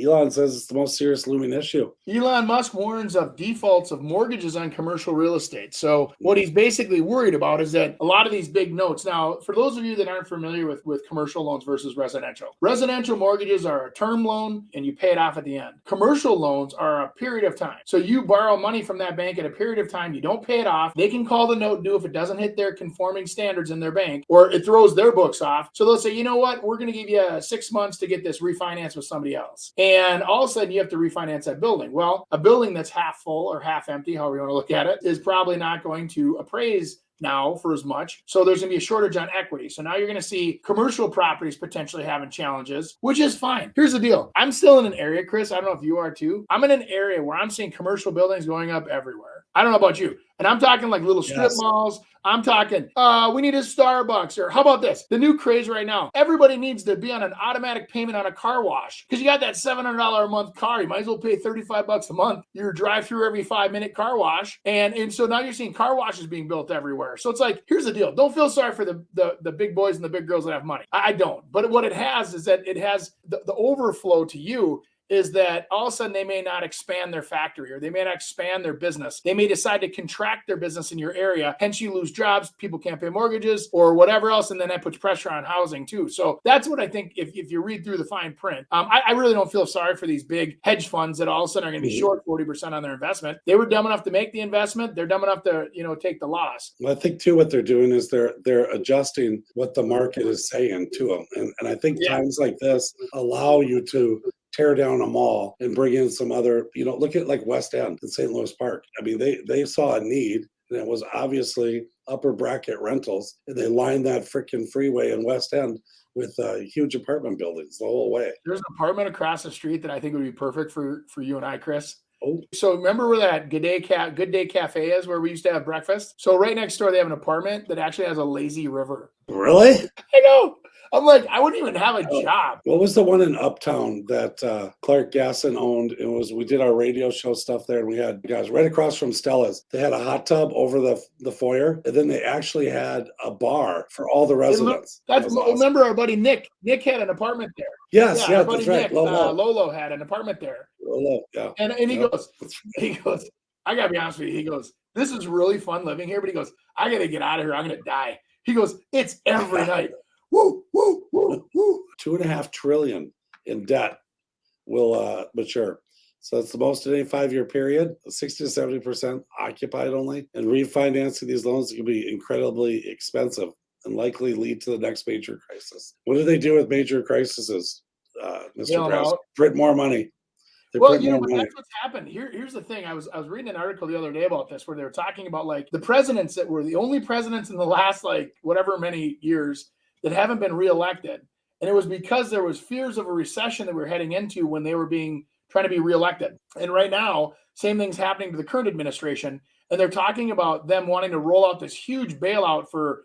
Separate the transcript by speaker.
Speaker 1: Elon says it's the most serious looming issue.
Speaker 2: Elon Musk warns of defaults of mortgages on commercial real estate. So what he's basically worried about is that a lot of these big notes. Now, for those of you that aren't familiar with commercial loans versus residential mortgages are a term loan and you pay it off at the end. Commercial loans are a period of time. So you borrow money from that bank at a period of time. You don't pay it off. They can call the note due if it doesn't hit their conforming standards in their bank, or it throws their books off. So they'll say, you know what, we're going to give you 6 months to get this refinanced with somebody else. And all of a sudden you have to refinance that building. Well, a building that's half full or half empty, however you want to look at it, is probably not going to appraise now for as much. So there's going to be a shortage on equity. So now you're going to see commercial properties potentially having challenges, which is fine. Here's the deal. I'm still in an area, Chris, I don't know if you are too. I'm in an area where I'm seeing commercial buildings going up everywhere. I don't know about you. And I'm talking like little strip malls. I'm talking, we need a Starbucks, or how about this? The new craze right now. Everybody needs to be on an automatic payment on a car wash because you got that $700 a month car. You might as well pay $35 a month. You drive through every 5-minute car wash. And so now you're seeing car washes being built everywhere. So it's like, here's the deal. Don't feel sorry for the big boys and the big girls that have money. I don't. But what it has is that it has the overflow to you is that all of a sudden they may not expand their factory or they may not expand their business. They may decide to contract their business in your area. Hence you lose jobs. People can't pay mortgages or whatever else. And then that puts pressure on housing too. So that's what I think if you read through the fine print. I really don't feel sorry for these big hedge funds that all of a sudden are going to be short 40% on their investment. They were dumb enough to make the investment. They're dumb enough to, take the loss.
Speaker 1: Well, I think too what they're doing is they're adjusting what the market is saying to them. And I think times like this allow you to tear down a mall and bring in some other, look at like West End in St. Louis Park. I mean, they saw a need, and it was obviously upper bracket rentals, and they lined that freaking freeway in West End with huge apartment buildings the whole way.
Speaker 2: There's an apartment across the street that I think would be perfect for you and I, Chris.
Speaker 1: Oh.
Speaker 2: So remember where that Good Day Cafe is, where we used to have breakfast? So right next door, they have an apartment that actually has a lazy river.
Speaker 1: Really?
Speaker 2: I know. I'm like, I wouldn't even have a job.
Speaker 1: What was the one in Uptown that Clark Gasson owned? We did our radio show stuff there, and we had guys right across from Stella's. They had a hot tub over the foyer, and then they actually had a bar for all the residents.
Speaker 2: Awesome. Remember our buddy Nick? Nick had an apartment there.
Speaker 1: Yes, yeah, that's right.
Speaker 2: Nick, Lolo had an apartment there.
Speaker 1: Lolo, yeah.
Speaker 2: And he goes, I gotta be honest with you. He goes, this is really fun living here, but he goes, I gotta get out of here. I'm gonna die. He goes, it's every night. Woo, woo, woo, woo.
Speaker 1: $2.5 trillion in debt will mature. So it's the most in any 5-year period, 60 to 70% occupied only. And refinancing these loans can be incredibly expensive and likely lead to the next major crisis. What do they do with major crises, Mr. Prasky? Print more money.
Speaker 2: Well, that's what's happened. Here's the thing. I was reading an article the other day about this where they were talking about like the presidents that were the only presidents in the last like whatever many years that haven't been reelected. And it was because there was fears of a recession that we were heading into when they were trying to be reelected. And right now, same thing's happening to the current administration. And they're talking about them wanting to roll out this huge bailout for